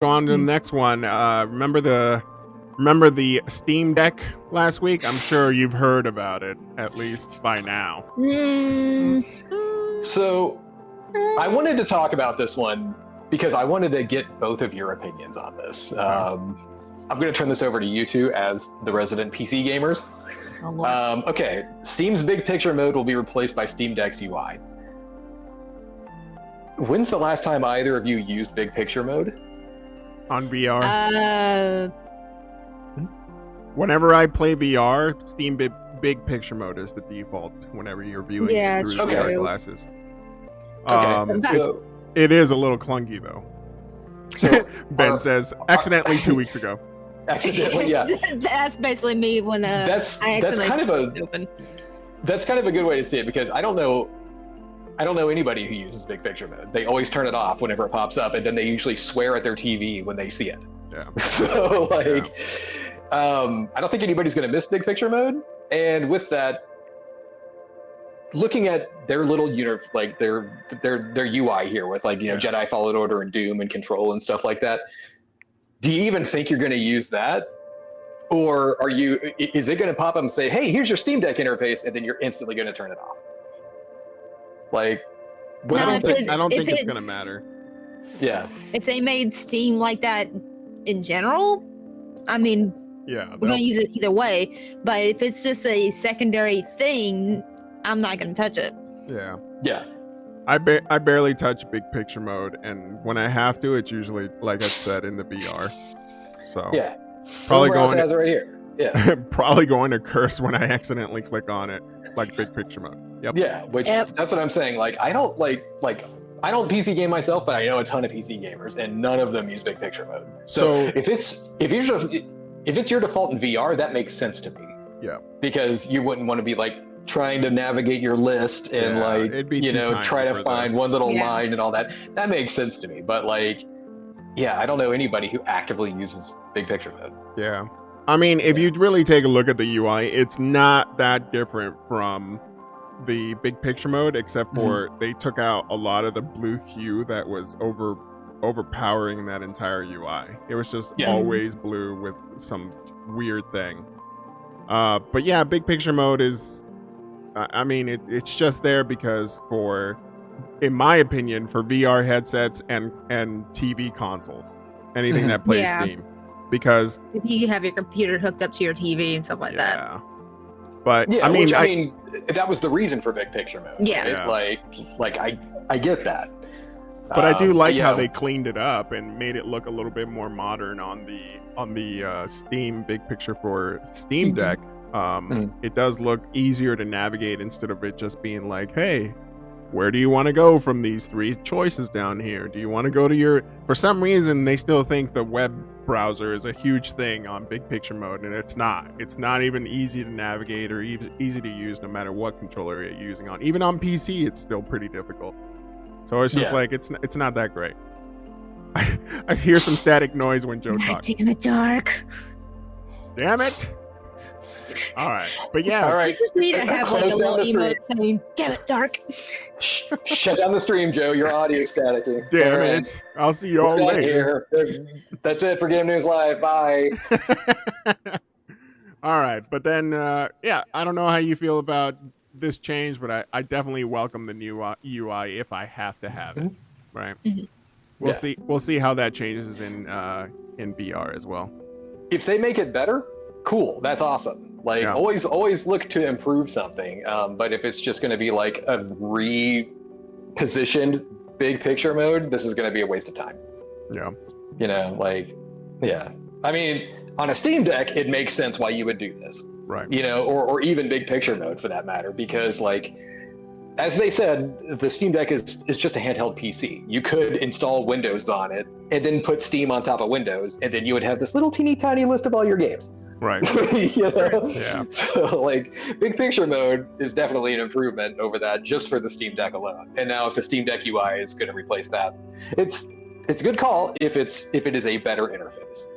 on to the next one. Remember the Steam Deck last week? I'm sure you've heard about it at least by now. So I wanted to talk about this one because I wanted to get both of your opinions on this. I'm going to turn this over to you two as the resident PC gamers. Okay, Steam's big picture mode will be replaced by Steam Deck's UI. When's the last time either of you used big picture mode? On VR? Whenever I play VR, Steam big picture mode is the default whenever you're viewing it through VR glasses. It is a little clunky though. So Ben says, accidentally 2 weeks ago. Accidentally, yeah. That's basically me when that's kind of a good way to see it, because I don't know anybody who uses big picture mode. They always turn it off whenever it pops up, and then they usually swear at their TV when they see it. Yeah. So I don't think anybody's going to miss big picture mode. And with that, looking at their little their UI here with Jedi Fallen Order and Doom and Control and stuff like that, do you even think you're going to use that? Or is it going to pop up and say, hey, here's your Steam Deck interface, and then you're instantly going to turn it off? I don't think it's going to matter. Yeah. If they made Steam like that in general, I mean, we're going to use it either way. But if it's just a secondary thing, I'm not going to touch it. Yeah. Yeah. I barely touch big picture mode, and when I have to, it's usually, like I said, in the VR. So yeah, probably going has it right here. Yeah, probably going to curse when I accidentally click on it, like big picture mode. Yep. Yeah, that's what I'm saying. Like I don't PC game myself, but I know a ton of PC gamers, and none of them use big picture mode. So if it's your default in VR, that makes sense to me. Yeah, because you wouldn't want to be trying to navigate your list and try to find one little line and all that. That makes sense to me. But I don't know anybody who actively uses big picture mode. Yeah. I mean, if you really take a look at the UI, it's not that different from the big picture mode, except for they took out a lot of the blue hue that was overpowering that entire UI. It was just always blue with some weird thing. But yeah, big picture mode is, I mean, it's just there because in my opinion, for VR headsets and TV consoles, anything that plays Steam, because if you have your computer hooked up to your TV and stuff like that. But I mean, that was the reason for big picture mode. Yeah. Right? I get that. But I do like how they cleaned it up and made it look a little bit more modern on the Steam big picture for Steam Deck. It does look easier to navigate instead of it just being like, hey, where do you want to go from these three choices down here? Do you want to go to for some reason they still think the web browser is a huge thing on big picture mode, and it's not even easy to navigate or easy to use no matter what controller you're using on. Even on PC it's still pretty difficult. So it's just it's not that great. I hear some static noise when Joe talks. Damn it, Dark. Damn it. All right, but yeah. All right. You just need to have a little emote saying, damn it, Dark. Shut down the stream, Joe. Your audio's staticking. Damn it. I'll see you all later. That's it for Game News Live. Bye. All right, but then, I don't know how you feel about this change, but I definitely welcome the new UI if I have to have it, right? We'll see how that changes in VR as well. If they make it better, cool. That's awesome. Always look to improve something. But if it's just going to be a repositioned big picture mode, this is going to be a waste of time. Yeah. I mean, on a Steam Deck, it makes sense why you would do this. Right. Or even big picture mode for that matter, because as they said, the Steam Deck is just a handheld PC. You could install Windows on it and then put Steam on top of Windows, and then you would have this little teeny tiny list of all your games. Right. Yeah. So big picture mode is definitely an improvement over that just for the Steam Deck alone. And now if the Steam Deck UI is going to replace that, it's a good call if it is a better interface.